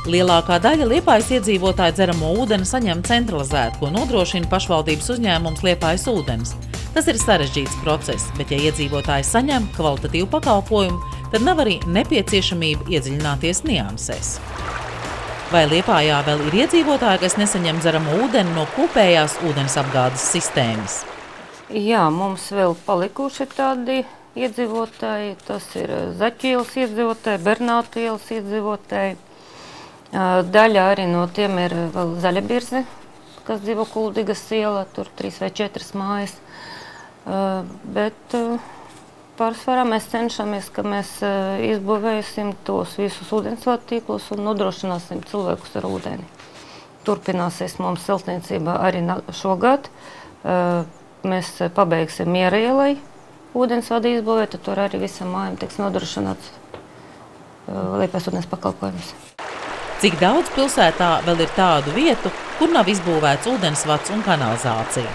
Lielākā daļa Liepājas iedzīvotāju dzeramo ūdeni saņem centralizēt, ko nodrošina pašvaldības uzņēmums Liepājas ūdens. Tas ir sarežģīts process, bet ja iedzīvotāji saņem kvalitatīvu pakalpojumu, tad nav arī nepieciešamība iedziļināties niansēs. Vai Liepājā vēl ir iedzīvotāji, kas nesaņem dzeramo ūdeni no kopējās ūdens apgādes sistēmas? Jā, mums vēl palikuši tādi iedzīvotāji. Tas ir Zaķu ielas iedzīvotāji, Bernātu ielas iedzīvotāji. Daļa arī no tiem ir vēl Zaļabirze, kas dzīvo Kuldīgas ielā, tur 3 vai 4 mājas. Bet pārsvarā mēs cenšamies, ka mēs izbūvēsim tos visus ūdensvadu tīklus un nodrošināsim cilvēkus ar ūdeni. Turpināsies mums celtniecība arī šogad. Mēs pabeigsim Miera ielai ūdensvadu izbūvēt, tad tur arī visam mājām tiks nodrošināts Liepājas ūdens pakalpojums. Cik daudz pilsētā vēl ir tādu vietu, kur nav izbūvēts ūdensvads un kanalizācija?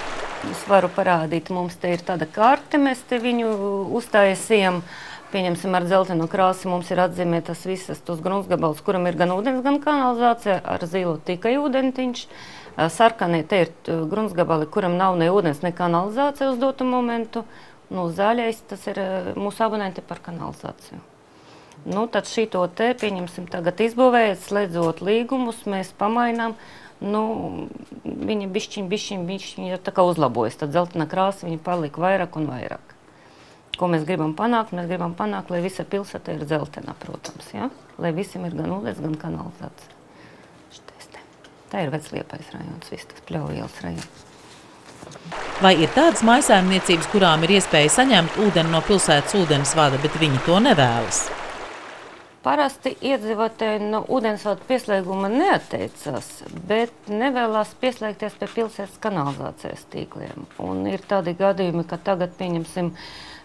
Es varu parādīt, mums te ir tāda karte, mēs te viņu uztaisījām. Pieņemsim ar dzelteno krāsi, mums ir atzīmētas visas tos gruntsgabals, kuram ir gan ūdens, gan kanalizācija, ar zilo tikai ūdentiņš. Sarkanie te ir gruntsgabali, kuram nav ne ūdens, ne kanalizācija uz dotu momentu. Nu, zaļais, tas ir mūsu abonenti par kanalizāciju. Nu, tad šito te, pieņemsim, tagad izbūvējot, slēdzot līgumus, mēs pamainām. Nu, viņa bišķiņ tā kā uzlabojas, tad dzeltenā krāsa viņa palika vairāk un vairāk. Ko mēs gribam panākt? Mēs gribam panākt, lai visa pilsēta ir dzeltenā, protams, ja? Lai visiem ir gan ūdens, gan kanalizācija. Tā ir Vecliepājas rajons, viss tas Pļauju ielas rajons. Vai ir tādas mājsaimniecības, kurām ir iespēja saņemt ūdeni no pilsētas ūdensvada, bet viņi to nevēlas? Parasti iedzīvotāji no ūdensvada pieslēguma neatteicās, bet nevēlās pieslēgties pie pilsētas kanalizācijas tīkliem. Un ir tādi gadījumi, ka tagad pieņemsim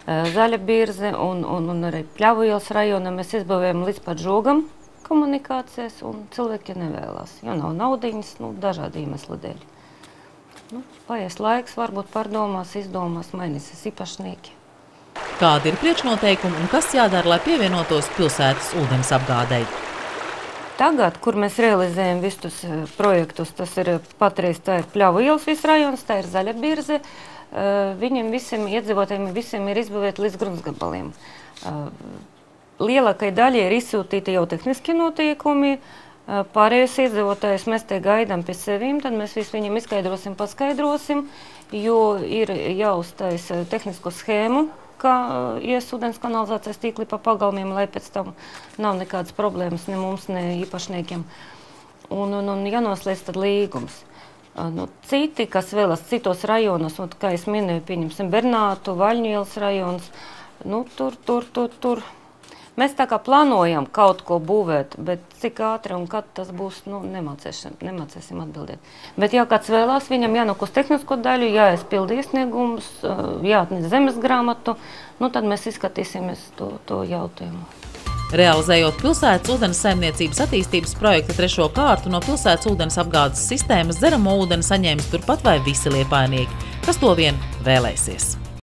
Zaļabirzi un arī Pļauju ielas rajona mēs izbūvējam līdz pat Žogam komunikācijas, un cilvēki nevēlās, jo nav naudiņas, dažādi iemesli dēļ. Paies laiks, varbūt pārdomās, izdomās, mainīsies īpašnieki. Kādi ir priekšnoteikumi un kas jādara, lai pievienotos pilsētas ūdens apgādei? Tagad, kur mēs realizējam visus projektus, tas ir patreiz tā ir Pļauju ielas viss rajons, tā ir Zaļabirze. Viņiem visiem iedzīvotājiem visiem ir izbūvēti līdz gruntsgabaliem. Lielākai daļai ir izsūtīti jau tehniski noteikumi. Pārējos iedzīvotājus mēs te gaidām pie sevīm, tad mēs visu viņiem izskaidrosim, paskaidrosim, jo ir jāuztais tehnisko schēmu, kā ies ūdens kanalizācijas tīkli pa pagalmiem, lai pēc tam nav nekādas problēmas ne mums, ne īpašniekiem. Un jānoslēdz tad līgums. Citi, kas vēlas citos rajonos, un, kā es minēju, pieņemsim Bernātu, Vaļņu ielas rajons, tur. Mēs tā kā plānojam kaut ko būvēt, bet cik ātri un kad tas būs, nemācēsim atbildēt. Bet ja kāds vēlās, viņam jānāk uz tehnisko daļu, jāaizpild iesniegumus, jāatnes zemes grāmatu, tad mēs izskatīsimies to jautājumu. Realizējot pilsētas ūdens saimniecības attīstības projekta 3. kārtu, no pilsētas ūdens apgādes sistēmas dzeramo ūdeni saņēmis turpat vai visi liepājnieki, kas to vien vēlēsies.